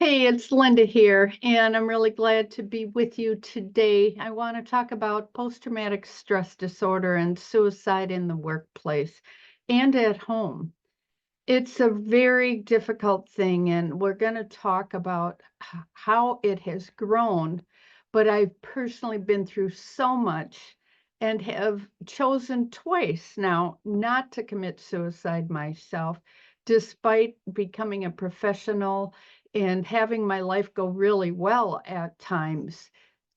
Hey, it's Linda here, and I'm really glad to be with you today. I want to talk about post-traumatic stress disorder and suicide in the workplace and at home. It's a very difficult thing, and we're going to talk about how it has grown. But I've personally been through so much and have chosen twice now not to commit suicide myself, despite becoming a professional and having my life go really well at times.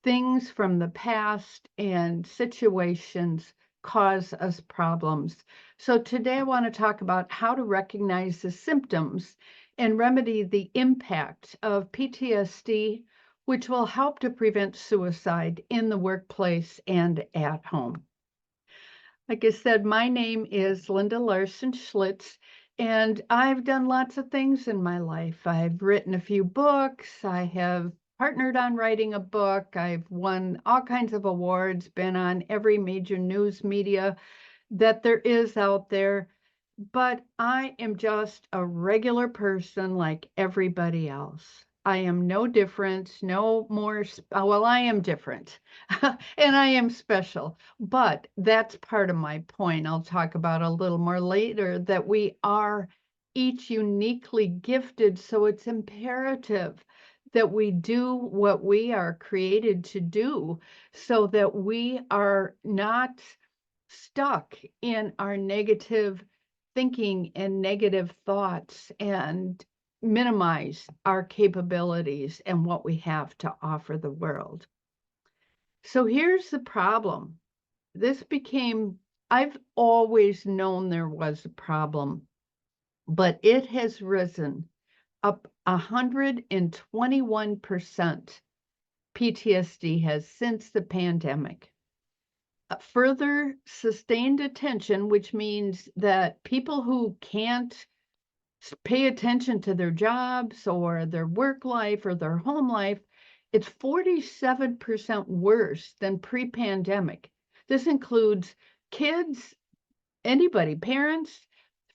Things from the past and situations cause us problems. So today I want to talk about how to recognize the symptoms and remedy the impact of PTSD, which will help to prevent suicide in the workplace and at home. Like I said, my name is Linda Larson Schlitz, and I've done lots of things in my life. I've written a few books. I have partnered on writing a book. I've won all kinds of awards, been on every major news media that there is out there, but I am just a regular person like everybody else. I am no different, no more, well, I am different and I am special, but that's part of my point. I'll talk about a little more later that we are each uniquely gifted. So it's imperative that we do what we are created to do so that we are not stuck in our negative thinking and negative thoughts and minimize our capabilities and what we have to offer the world. So here's the problem. I've always known there was a problem, but it has risen up 121%. PTSD has since the pandemic. Further sustained attention, which means that people who can't pay attention to their jobs or their work life or their home life, it's 47% worse than pre-pandemic. This includes kids, anybody, parents.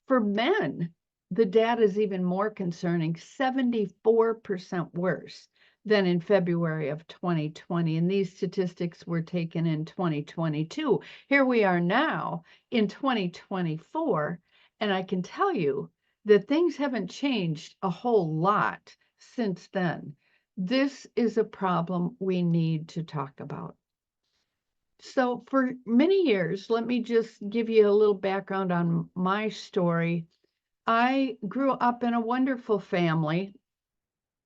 For men, the data is even more concerning, 74% worse than in February of 2020. And these statistics were taken in 2022. Here we are now in 2024, and I can tell you that things haven't changed a whole lot since then. This is a problem we need to talk about. So, for many years, let me just give you a little background on my story. I grew up in a wonderful family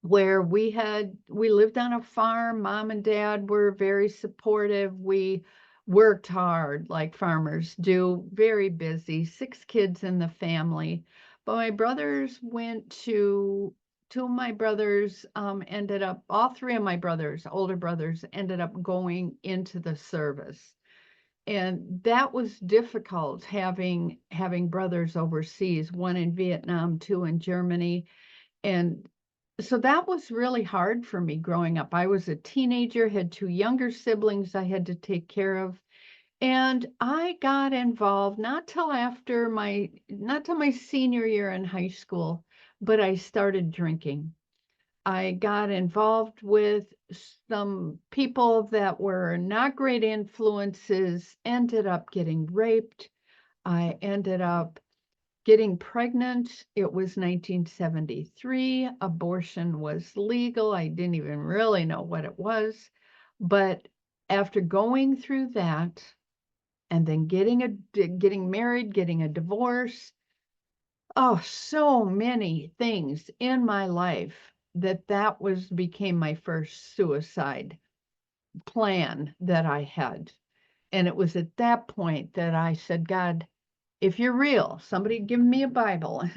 where we lived on a farm. Mom and dad were very supportive. We worked hard like farmers do, very busy, 6 kids in the family. But my brothers went to two of my brothers ended up all three of my brothers, older brothers, ended up going into the service. And that was difficult having brothers overseas, one in Vietnam, two in Germany. And so that was really hard for me growing up. I was a teenager, had two younger siblings I had to take care of. And I got involved not till my senior year in high school, but I started drinking. I got involved with some people that were not great influences, ended up getting raped. I ended up getting pregnant. It was 1973. Abortion was legal. I didn't even really know what it was. But after going through that and then getting married, getting a divorce, oh, so many things in my life that became my first suicide plan that I had. And it was at that point that I said, God, if you're real, somebody give me a Bible.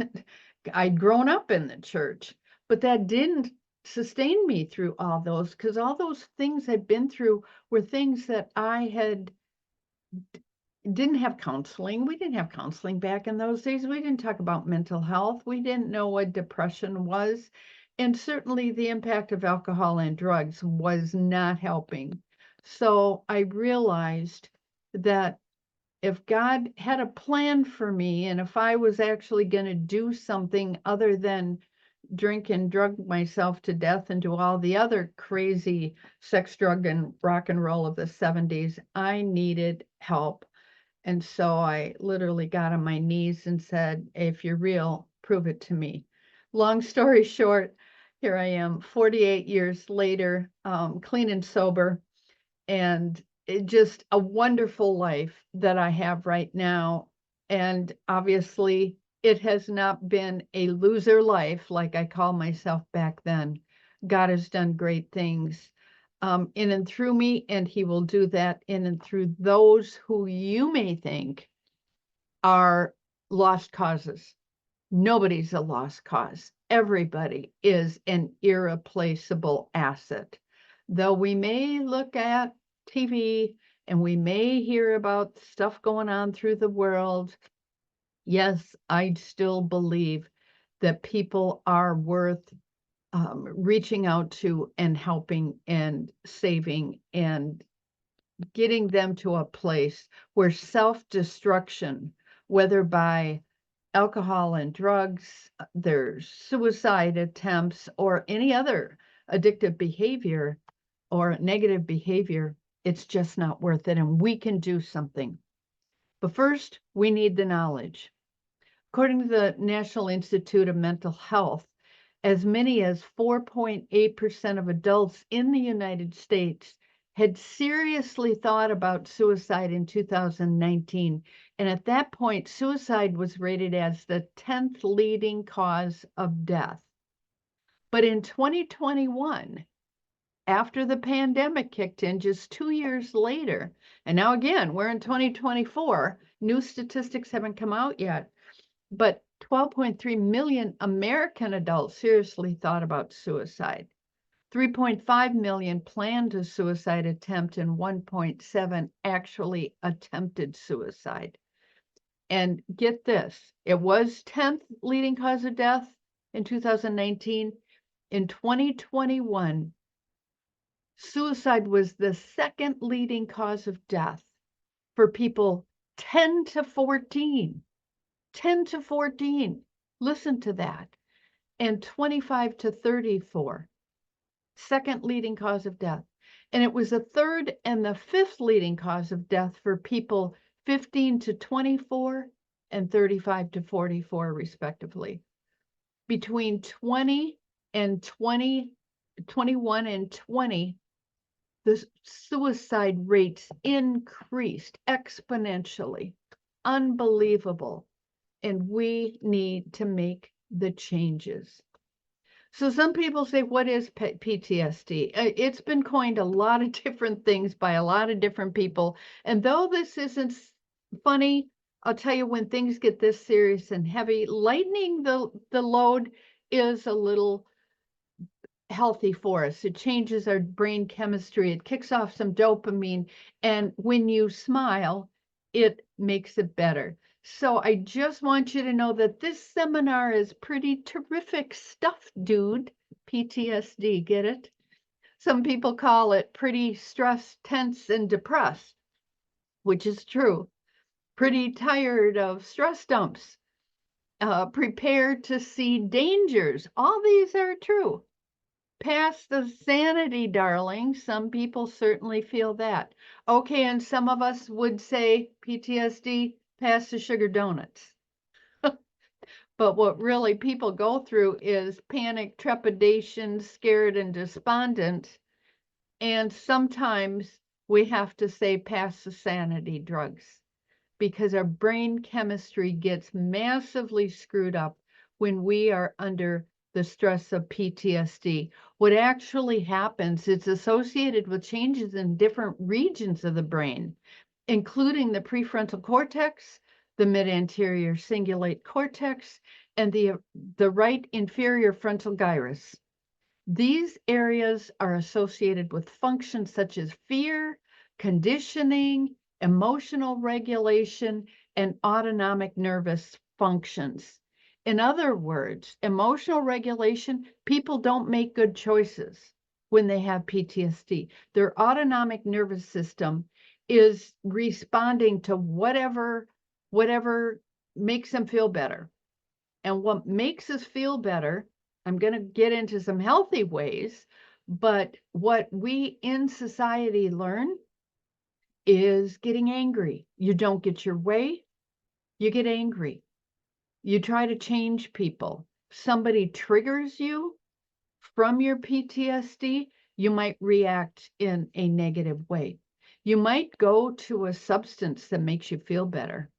I'd grown up in the church, but that didn't sustain me through all those, because all those things I'd been through were things that didn't have counseling. We didn't have counseling back in those days. We didn't talk about mental health. We didn't know what depression was. And certainly the impact of alcohol and drugs was not helping. So I realized that if God had a plan for me, and if I was actually going to do something other than drink and drug myself to death and do all the other crazy sex, drug, and rock and roll of the 70s. I needed help. And so I literally got on my knees and said, if you're real, prove it to me. Long story short, here I am 48 years later, clean and sober, and just a wonderful life that I have right now. And obviously, it has not been a loser life like I called myself back then. God has done great things in and through me, and He will do that in and through those who you may think are lost causes. Nobody's a lost cause. Everybody is an irreplaceable asset. Though we may look at TV and we may hear about stuff going on through the world, yes, I still believe that people are worth reaching out to and helping and saving and getting them to a place where self-destruction, whether by alcohol and drugs, their suicide attempts, or any other addictive behavior or negative behavior, it's just not worth it. And we can do something. But first, we need the knowledge. According to the National Institute of Mental Health, as many as 4.8% of adults in the United States had seriously thought about suicide in 2019. And at that point, suicide was rated as the 10th leading cause of death. But in 2021, after the pandemic kicked in just 2 years later, and now again, we're in 2024, new statistics haven't come out yet, but 12.3 million American adults seriously thought about suicide. 3.5 million planned a suicide attempt and 1.7 actually attempted suicide. And get this, it was 10th leading cause of death in 2019. In 2021, suicide was the second leading cause of death for people 10 to 14. 10 to 14, listen to that, and 25 to 34, second leading cause of death. And it was the third and the fifth leading cause of death for people 15 to 24 and 35 to 44, respectively. Between 20 and 21 and 20, the suicide rates increased exponentially. Unbelievable. And we need to make the changes. So some people say, what is PTSD? It's been coined a lot of different things by a lot of different people. And though this isn't funny, I'll tell you, when things get this serious and heavy, lightening the load is a little healthy for us. It changes our brain chemistry. It kicks off some dopamine. And when you smile, it makes it better. So I just want you to know that this seminar is pretty terrific stuff, dude. PTSD, get it? Some people call it pretty stressed, tense, and depressed, which is true. Pretty tired of stress dumps. Prepared to see dangers. All these are true. Past the sanity, darling. Some people certainly feel that. Okay, and some of us would say PTSD, past the sugar donuts. But what really people go through is panic, trepidation, scared, and despondent. And sometimes we have to say past the sanity drugs, because our brain chemistry gets massively screwed up when we are under the stress of PTSD. What actually happens, it's associated with changes in different regions of the brain, including the prefrontal cortex, the mid-anterior cingulate cortex, and the right inferior frontal gyrus. These areas are associated with functions such as fear, conditioning, emotional regulation, and autonomic nervous functions. In other words, emotional regulation, people don't make good choices when they have PTSD. Their autonomic nervous system is responding to whatever makes them feel better. And what makes us feel better I'm going to get into some healthy ways, but what we in society learn is getting angry. You don't get your way, you get angry. You try to change people. Somebody triggers you from your PTSD, you might react in a negative way. You might go to a substance that makes you feel better.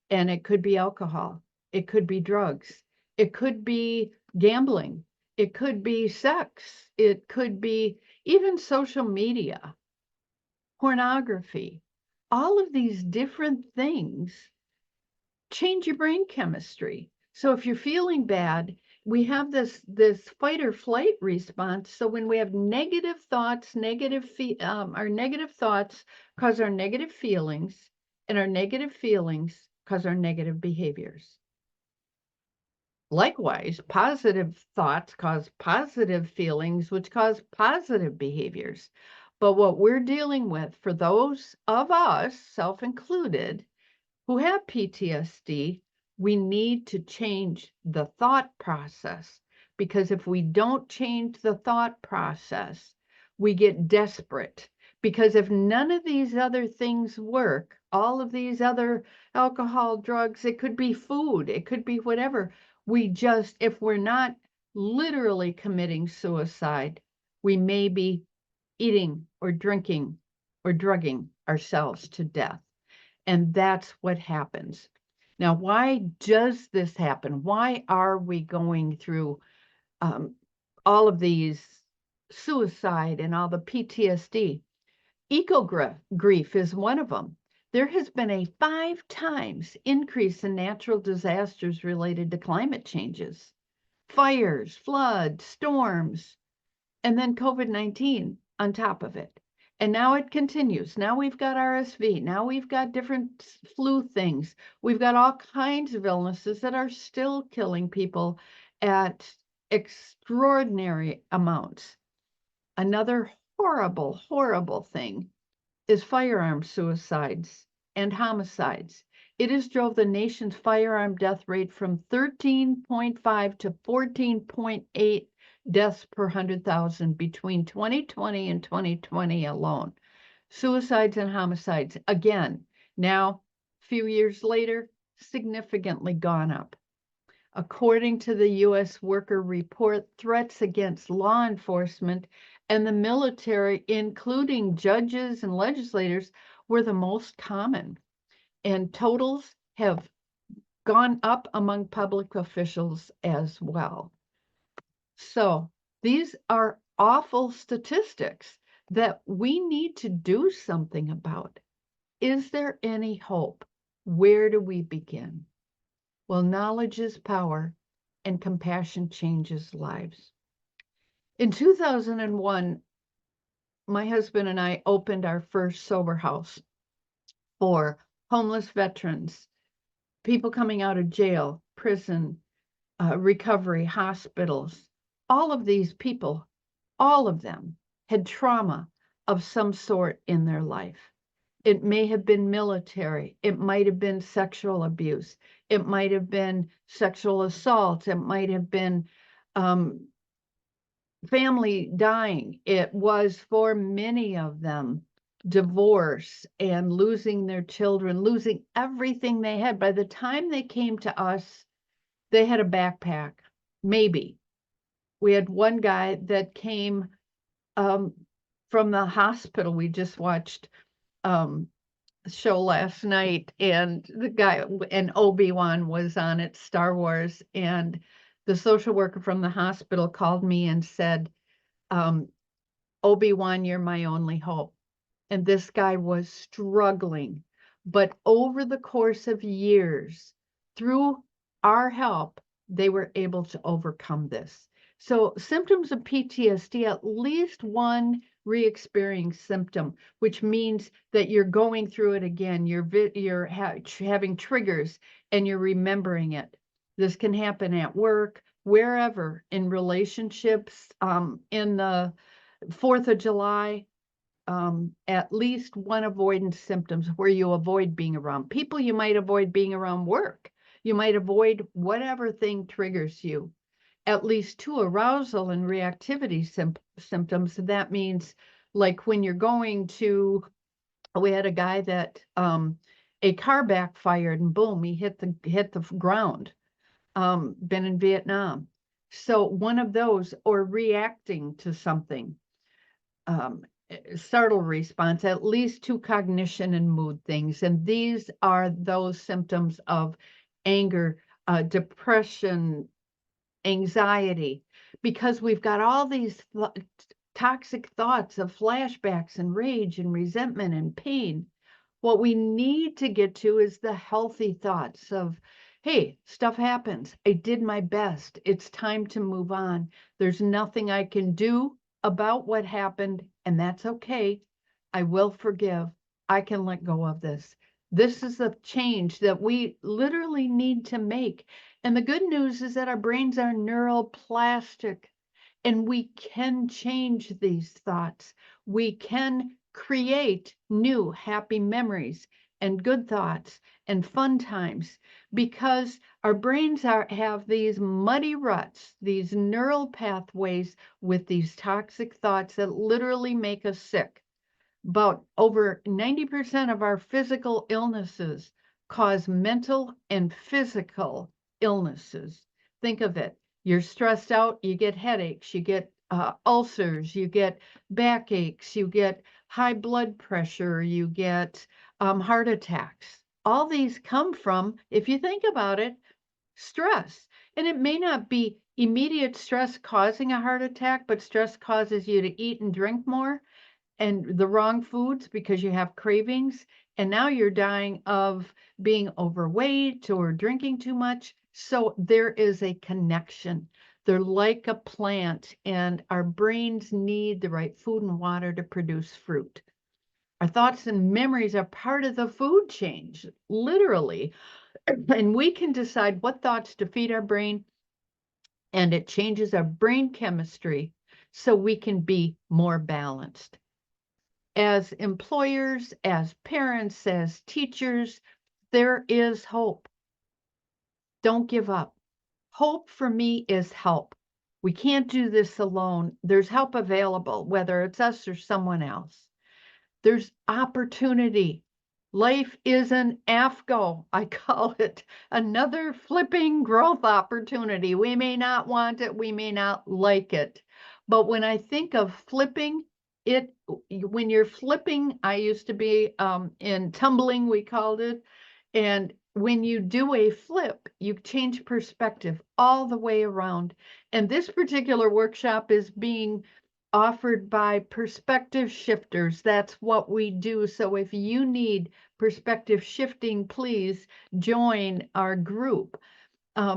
And it could be alcohol, it could be drugs, it could be gambling, it could be sex, it could be even social media, pornography. All of these different things change your brain chemistry. So if you're feeling bad, we have this fight or flight response. So when we have negative thoughts, our negative thoughts cause our negative feelings, and our negative feelings cause our negative behaviors. Likewise, positive thoughts cause positive feelings, which cause positive behaviors. But what we're dealing with, for those of us, self-included, who have PTSD, we need to change the thought process, because if we don't change the thought process, we get desperate. Because if none of these other things work, all of these other alcohol, drugs, it could be food, it could be whatever, if we're not literally committing suicide, we may be eating or drinking or drugging ourselves to death. And that's what happens. Now, why does this happen? Why are we going through all of these suicide and all the PTSD? Grief is one of them. There has been a 5 times increase in natural disasters related to climate changes, fires, floods, storms, and then COVID-19 on top of it. And now it continues. Now we've got RSV. Now we've got different flu things. We've got all kinds of illnesses that are still killing people at extraordinary amounts. Another horrible, horrible thing is firearm suicides and homicides. It has drove the nation's firearm death rate from 13.5 to 14.8 deaths per 100,000 between 2020 and 2020 alone. Suicides and homicides, again, now, a few years later, significantly gone up. According to the U.S. Worker Report, threats against law enforcement and the military, including judges and legislators, were the most common. And totals have gone up among public officials as well. So these are awful statistics that we need to do something about. Is there any hope? Where do we begin? Well, knowledge is power, and compassion changes lives. In 2001, my husband and I opened our first sober house for homeless veterans, people coming out of jail, prison, recovery, hospitals. All of these people, all of them had trauma of some sort in their life. It may have been military. It might have been sexual abuse. It might have been sexual assault. It might have been family dying. It was, for many of them, divorce and losing their children, losing everything they had. By the time they came to us, they had a backpack, maybe. We had one guy that came from the hospital. We just watched show last night, and the guy, and Obi-Wan was on it, Star Wars, and the social worker from the hospital called me and said, Obi-Wan, you're my only hope. And this guy was struggling, but over the course of years, through our help, they were able to overcome this. So symptoms of PTSD, at least one re-experiencing symptom, which means that you're going through it again. You're having triggers and you're remembering it. This can happen at work, wherever, in relationships, in the 4th of July, at least one avoidance symptoms where you avoid being around people. You might avoid being around work. You might avoid whatever thing triggers you. at least 2 arousal and reactivity symptoms. That means like when you're going to, we had a guy that a car backfired and boom, he hit the ground. Been in Vietnam. So one of those, or reacting to something, startle response, at least 2 cognition and mood things. And these are those symptoms of anger, depression, anxiety, because we've got all these toxic thoughts of flashbacks and rage and resentment and pain. What we need to get to is the healthy thoughts of, hey, stuff happens. I did my best. It's time to move on. There's nothing I can do about what happened, and that's okay. I will forgive. I can let go of this. This is the change that we literally need to make. And the good news is that our brains are neuroplastic, and we can change these thoughts. We can create new happy memories and good thoughts and fun times, because our brains have these muddy ruts, these neural pathways with these toxic thoughts that literally make us sick. About over 90% of our physical illnesses cause mental and physical illnesses. Think of it. You're stressed out, you get headaches, you get ulcers, you get backaches, you get high blood pressure, you get heart attacks. All these come from, if you think about it, stress. And it may not be immediate stress causing a heart attack, but stress causes you to eat and drink more and the wrong foods because you have cravings. And now you're dying of being overweight or drinking too much. So there is a connection. They're like a plant, and our brains need the right food and water to produce fruit. Our thoughts and memories are part of the food chain, literally. And we can decide what thoughts to feed our brain, and it changes our brain chemistry so we can be more balanced. As employers, as parents, as teachers, there is hope. Don't give up. Hope for me is help. We can't do this alone. There's help available, whether it's us or someone else. There's opportunity. Life is an AFGO. I call it another flipping growth opportunity. We may not want it, we may not like it. But when I think of flipping, when you're flipping, I used to be in tumbling, we called it. And when you do a flip, you change perspective all the way around. And this particular workshop is being offered by perspective shifters. That's what we do. So if you need perspective shifting, please join our group.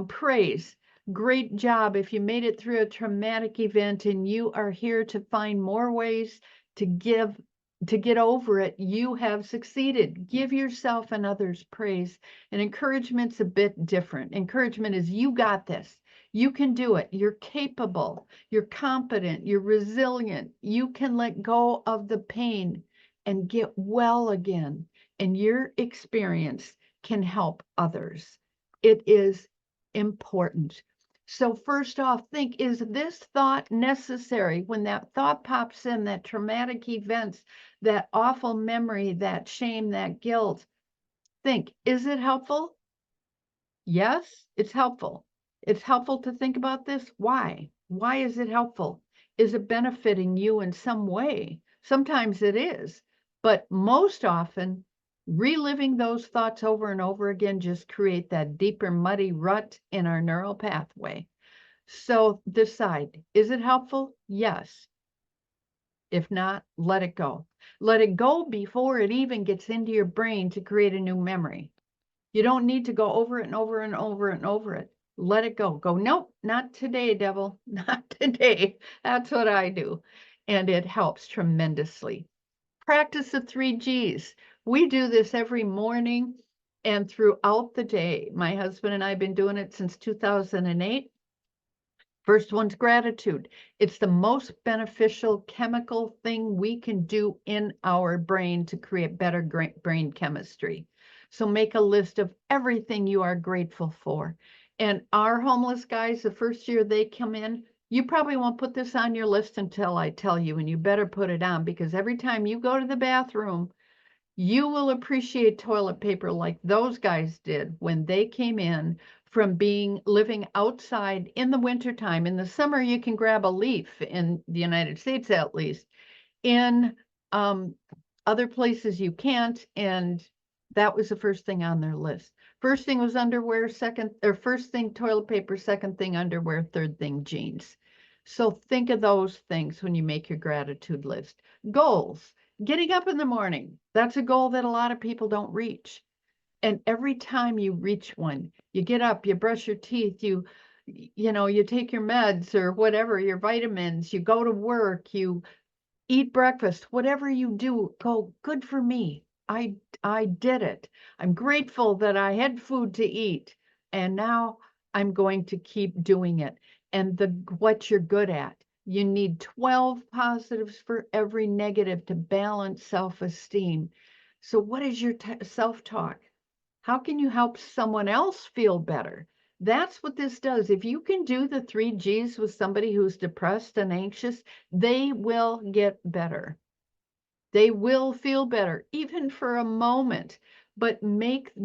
Praise. Great job. If you made it through a traumatic event and you are here to find more ways to get over it, you have succeeded. Give yourself and others praise. And encouragement's a bit different. Encouragement is, you got this. You can do it. You're capable. You're competent. You're resilient. You can let go of the pain and get well again. And your experience can help others. It is important. So first off, think, is this thought necessary? When that thought pops in, that traumatic events, that awful memory, that shame, that guilt, think, is it helpful? Yes, it's helpful. It's helpful to think about this. Why? Why is it helpful? Is it benefiting you in some way? Sometimes it is, but most often, reliving those thoughts over and over again just create that deeper muddy rut in our neural pathway. So decide, is it helpful? Yes. If not, let it go. Let it go before it even gets into your brain to create a new memory. You don't need to go over it and over and over and over it. Let it go. Go, nope, not today, devil, not today. That's what I do. And it helps tremendously. Practice the 3 Gs. We do this every morning and throughout the day. My husband and I have been doing it since 2008. First one's gratitude. It's the most beneficial chemical thing we can do in our brain to create better brain chemistry. So make a list of everything you are grateful for. And our homeless guys, the first year they come in, you probably won't put this on your list until I tell you, and you better put it on, because every time you go to the bathroom, you will appreciate toilet paper like those guys did when they came in from living outside in the wintertime. In the summer, you can grab a leaf in the United States, at least. In other places, you can't. And that was the first thing on their list. First thing was underwear, first thing toilet paper, second thing underwear, third thing jeans. So think of those things when you make your gratitude list. Goals. Getting up in the morning. That's a goal that a lot of people don't reach. And every time you reach one, you get up, you brush your teeth, you take your meds or whatever, your vitamins, you go to work, you eat breakfast, whatever you do, go, good for me. I did it. I'm grateful that I had food to eat. And now I'm going to keep doing it. And what you're good at. You need 12 positives for every negative to balance self-esteem. So what is your self-talk? How can you help someone else feel better? That's what this does. If you can do the 3 G's with somebody who's depressed and anxious, they will get better. They will feel better, even for a moment, but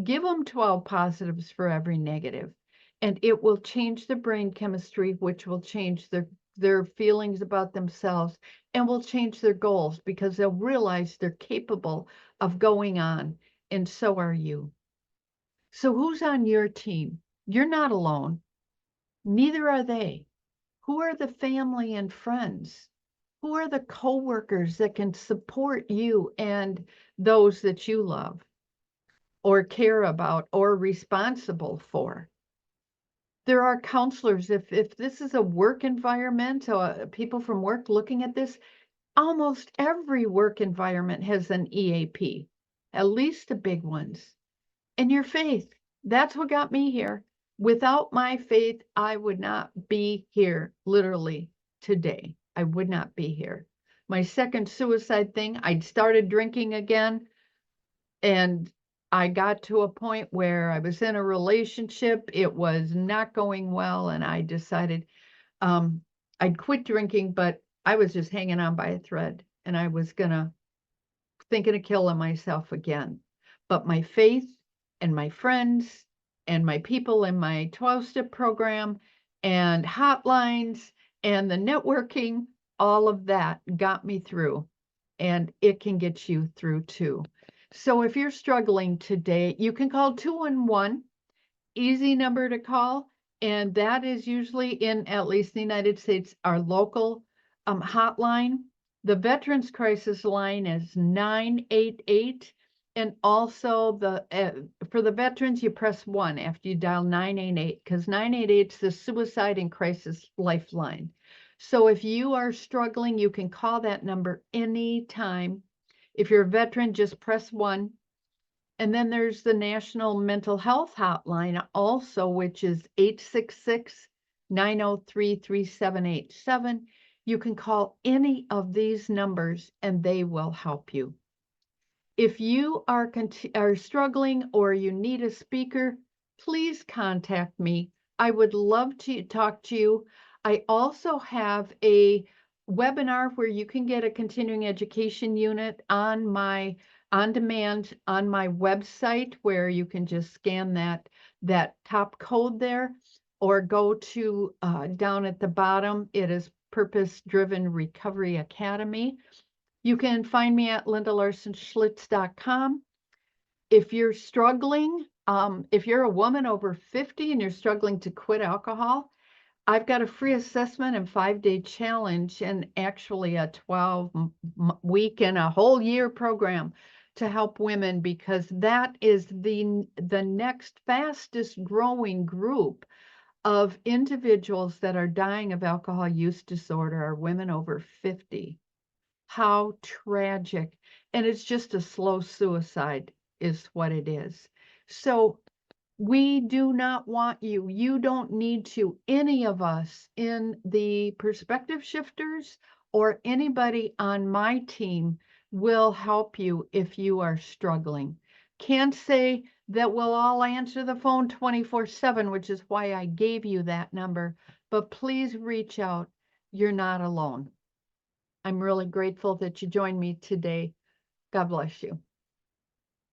give them 12 positives for every negative. And it will change the brain chemistry, which will change their feelings about themselves and will change their goals, because they'll realize they're capable of going on. And so are you. So who's on your team? You're not alone. Neither are they. Who are the family and friends? Who are the coworkers that can support you and those that you love or care about or responsible for? There are counselors. If this is a work environment, people from work looking at this, almost every work environment has an EAP, at least the big ones. And your faith, that's what got me here. Without my faith, I would not be here literally today. I would not be here. My second suicide thing, I'd started drinking again, and I got to a point where I was in a relationship. It was not going well, and I decided I'd quit drinking, but I was just hanging on by a thread, and I was thinking of killing myself again. But my faith and my friends and my people in my 12-step program and hotlines and the networking, all of that got me through, and it can get you through too. So if you're struggling today, you can call 211, easy number to call, and that is usually, in at least the United States, our local hotline. The Veterans Crisis line is 988. And also for the veterans, you press 1 after you dial 988, because 988 is the Suicide and Crisis Lifeline. So if you are struggling, you can call that number anytime. If you're a veteran, just press 1. And then there's the National Mental Health Hotline also, which is 866-903-3787. You can call any of these numbers and they will help you. If you are struggling or you need a speaker, please contact me. I would love to talk to you. I also have a webinar where you can get a continuing education unit on demand on my website, where you can just scan that top code there, or go to down at the bottom. It is Purpose Driven Recovery Academy. You can find me at LindaLarsonSchlitz.com. If you're struggling, if you're a woman over 50 and you're struggling to quit alcohol, I've got a free assessment and 5-day challenge, and actually a 12-week and a whole year program to help women, because that is the next fastest growing group of individuals that are dying of alcohol use disorder are women over 50. How tragic. And it's just a slow suicide is what it is. So we do not want you. You don't need to. Any of us in the Perspective Shifters or anybody on my team will help you if you are struggling. Can't say that will all answer the phone 24/7, which is why I gave you that number. But please reach out. You're not alone. I'm really grateful that you joined me today. God bless you.